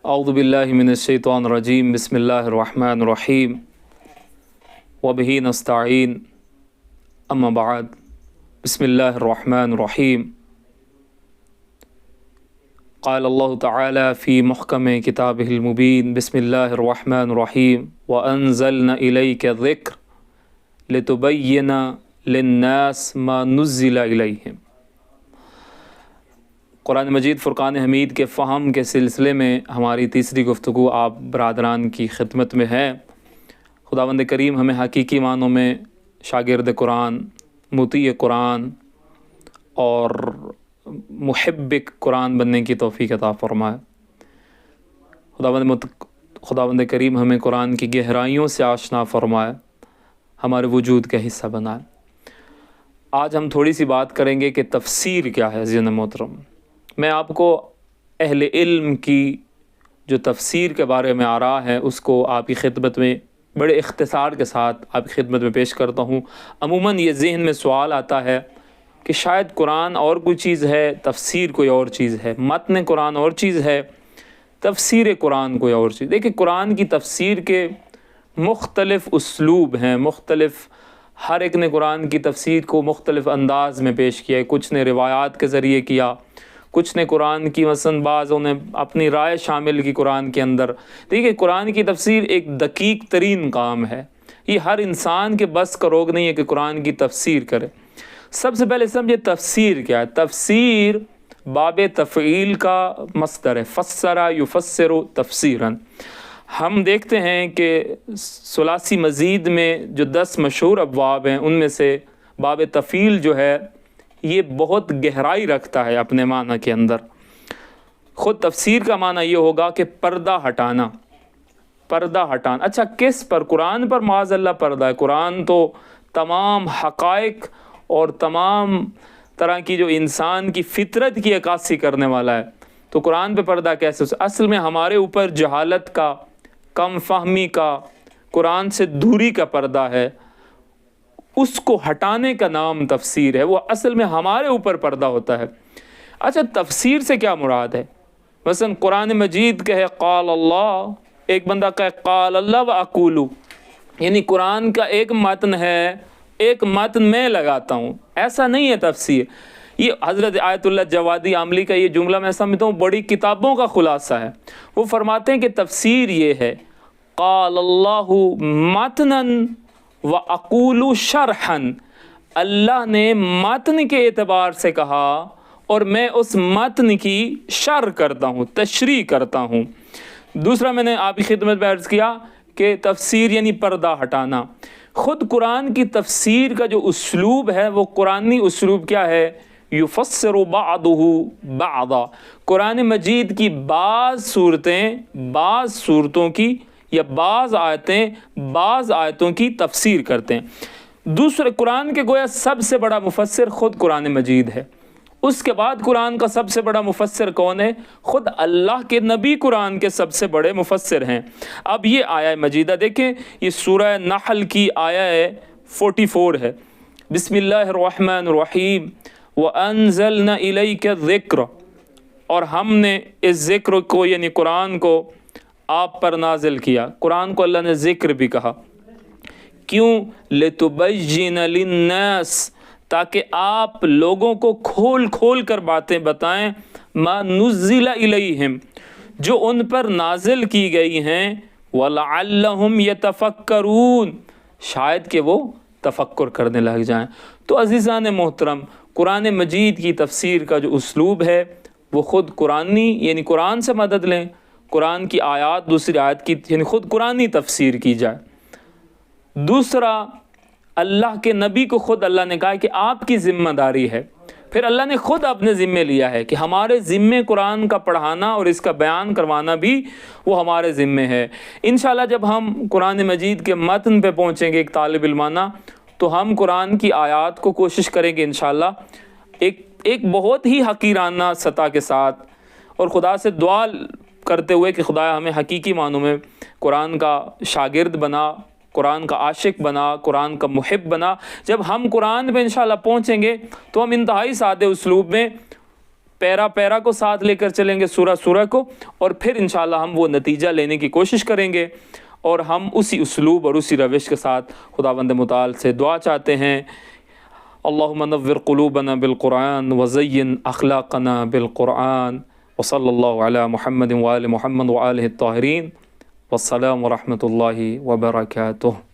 अऊज़ु बिल्लाहि मिनश्शैतानिर रजीम बिस्मिल्लाहिर रहमानिर रहीम व बिही नस्तईन अम्मा बाद बिस्मिल्लाहिर रहमानिर रहीम क़ाल अल्लाहु तआला फ़ी मुहकम किताबिहिल मुबीन बिस्मिल्लाहिर रहमानिर रहीम व अंज़लना इलैका ज़िक्र लितुबय्यिना लिन्नास मा नुज़्ज़िला इलैहिम। कुरान मजीद फ़ुरक़ान हमीद के फ़हम के सिलसिले में हमारी तीसरी गुफ्तगू आप बरादरान की खिदमत में है। खुदावंद करीम हमें हकीकी मानों में शागिर्द कुरान, मुती कुरान और मुहिब्बिक कुरान बनने की तौफ़ीक़ अता फ़रमाए। खुदावंद करीम हमें कुरान की गहराइयों से आशना फ़रमाए, हमारे वजूद का हिस्सा बनाए। आज हम थोड़ी सी बात करेंगे कि तफ़सीर क्या है। ज़िन मोहतरम, मैं आपको अहले इल्म की जो तफ़सीर के बारे में आ रहा है उसको आपकी खिदमत में बड़े इख्तिसार के साथ आपकी खिदमत में पेश करता हूँ। अमूमन ये ज़हन में सवाल आता है कि शायद कुरान और कोई चीज़ है, तफ़सीर कोई और चीज़ है, मतन कुरान और चीज़ है, तफ़सीर कुरान कोई और चीज़। देखिए, कुरान की तफ़सीर के मुख्तलिफ़ उसलूब हैं, मुख्तलिफ़, हर एक ने कुरान की तफ़सीर को मुख्तलिफ़ अंदाज़ में पेश किया है। कुछ ने रिवायात के ज़रिए किया, कुछ ने कुरान की मसलन बाज़ों ने अपनी राय शामिल की कुरान के अंदर। देखिए, कुरान की तफ़सीर एक दकीक तरीन काम है। ये हर इंसान के बस का रोग नहीं है कि कुरान की तफ़सीर करे। सबसे पहले समझे तफ़सीर क्या है। तफ़सीर बाब तफ़ईल का मस्दर है, फ़स्सरा युफ़स्सिरु तफ़सीरन। हम देखते हैं कि सुलासी मज़ीद में जो 10 मशहूर अबवाब हैं उनमें से बाब तफ़ील जो है ये बहुत गहराई रखता है अपने माना के अंदर। ख़ुद तफ़सीर का माना ये होगा कि पर्दा हटाना, पर्दा हटाना। अच्छा, किस पर? कुरान पर माज़अल्लाह पर्दा है। कुरान तो तमाम हक़ाइक़ और तमाम तरह की जो इंसान की फ़ितरत की अक्कासी करने वाला है, तो कुरान पे पर्दा कैसे? असल में हमारे ऊपर जहालत का, कम फ़हमी का, कुरान से दूरी का पर्दा है, उसको हटाने का नाम तफ़सीर है। वो असल में हमारे ऊपर पर्दा होता है। अच्छा, तफ़सीर से क्या मुराद है? मसलन कुरान मजीद कहे क़ाल अल्लाह, एक बंदा कहे क़ाल अल्लाह व अक़ूलु, यानी कुरान का एक मतन है, एक मतन मैं लगाता हूँ, ऐसा नहीं है तफ़सीर। ये हज़रत आयतुल्लाह जवादी आमली का ये जुमला मैं समझता हूँ बड़ी किताबों का ख़ुलासा है। वो फरमाते हैं कि तफ़सीर ये है, क़ाल अल्लाहु मतनन व अक़ूलु शरहन, अल्लाह ने मतन के एतबार से कहा और मैं उस मतन की शर करता हूँ, तशरीह करता हूँ। दूसरा मैंने आपकी खिदमत में अर्ज़ किया कि तफ़सीर यानी पर्दा हटाना। ख़ुद कुरान की तफ़सीर का जो उसलूब है वो कुरानी उसलूब क्या है? युफ़स्सिरु बअदुहु बअदा। कुरान मजीद की बाज़ सूरतें बाज़ सूरतों की या बाज़ आयतें बाज़ आयतों की तफ़सीर करते हैं। दूसरे कुरान के गोया सबसे बड़ा मुफ़स्सिर ख़ुद कुरान मजीद है। उसके बाद कुरान का सबसे बड़ा मुफ़स्सिर कौन है? ख़ुद अल्लाह के नबी कुरान के सबसे बड़े मुफ़स्सिर हैं। अब ये आया मजीदा देखें, ये सूरह नहल की आया है 44 है। बिस्मिल्लाहिर रहमानिर रहीम व अंज़लना इलैका ज़िक्र, और हमने इस ज़िक्र को यानी कुरान को आप पर नाजिल किया। कुरान को अल्लाह ने ज़िक्र भी कहा। क्यों? लितुबय्यिना लिन्नास, ताकि आप लोगों को खोल खोल कर बातें बताएं, मा नुज़्ज़िला इलैहिम, जो उन पर नाजिल की गई हैं, वलअल्लहुम यतफ़क्करून, शायद कि वो तफ़क्कुर करने लग जाएं। तो अज़ीज़ान मोहतरम, कुरान मजीद की तफ़सीर का जो उसलूब है वो ख़ुद कुरानी यानी कुरान से मदद लें, कुरान की आयत दूसरी आयत की यानी ख़ुद कुरानी तफ़सीर की जाए। दूसरा, अल्लाह के नबी को ख़ुद अल्लाह ने कहा कि आपकी ज़िम्मेदारी है। फिर अल्लाह ने ख़ुद अपने ज़िम्मे लिया है कि हमारे ज़िम्मे कुरान का पढ़ाना और इसका बयान करवाना भी वो हमारे ज़िम्मे है। इंशाअल्लाह जब हम कुरान मजीद के मतन पे पहुँचेंगे एक तालिब इल्माना, तो हम कुरान की आयत को कोशिश करेंगे इंशाअल्लाह एक बहुत ही हकीराना सतह के साथ, और खुदा से दुआ करते हुए कि खुदा हमें हकीकी मानों में कुरान का शागिर्द बना, कुरान का आशिक बना, कुरान का मुहिब बना। जब हम कुरान पे इंशाअल्लाह पहुँचेंगे तो हम इंतहाई सादे उसलूब में پیرا پیرا کو ساتھ لے کر چلیں گے، سورہ سورہ کو، اور پھر انشاءاللہ ہم وہ نتیجہ لینے کی کوشش کریں گے، اور ہم اسی اسلوب اور اسی روش کے ساتھ خداوند متعال سے دعا چاہتے ہیں. اللہم نور قلوبنا بالقرآن وزین اخلاقنا بالقرآن، وصلی اللہ علی محمد وآل محمد وآلہ الطاہرین، والسلام ورحمۃ اللہ وبرکاتہ.